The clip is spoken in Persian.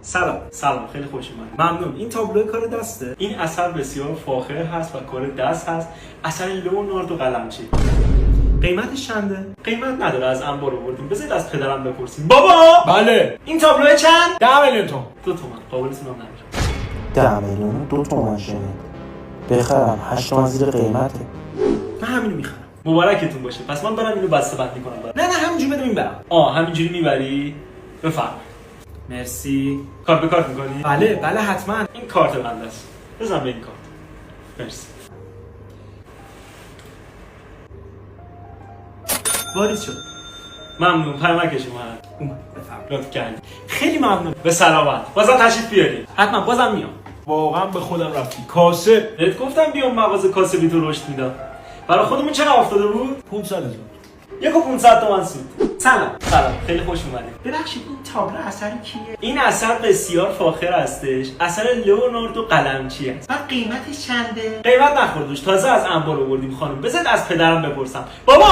سلام خیلی خوش اومدید. ممنون. این تابلو کار دسته؟ این اثر بسیار فاخر هست و کار دست هست. اثر لئوناردو قلمچی. قیمتش چنده؟ قیمت نداره، از انبار آوردیم. بذارید از پدرم بپرسیم. بابا! بله. این تابلو چند؟ 10 میلیون تومان. 2 تومن. قابلتون هم نمیشه. 10 میلیون 2 تومن شده. بخرم 8 تومن زیر قیمته. من همینو میخرم. مبارکتون باشه. پس من برم اینو بسته‌بندی کنم. نه همینجوری بدم این برم. همینجوری میبری؟ بفرم. مرسی. کارت به کارت میکنی؟ بله حتما. این کارت بنده است. بزن به این کارت. مرسی. واریز شد. ممنون. پیامکش اومد. بفرم. لطف کردی. خیلی ممنون. به سلامت. بازم تشریف بیارید. حتما بازم میام. واقعا به خودم رفتی. کاسب. بهت گفتم بیام مغازه کاسبی تو رشد میدم. برای خودمون چقدر افتاده بود؟ 500,000. 1,500 تومن سود. سلام خیلی خوش اومدید. ببخشید این تابلو اثر کیه؟ این اثر بسیار فاخر هستش. اثر لئوناردو قلمچی است. بعد قیمتش چنده؟ قیمت نخوردوش، تازه از انبار آوردیم خانم. بذارید از پدرم بپرسم. بابا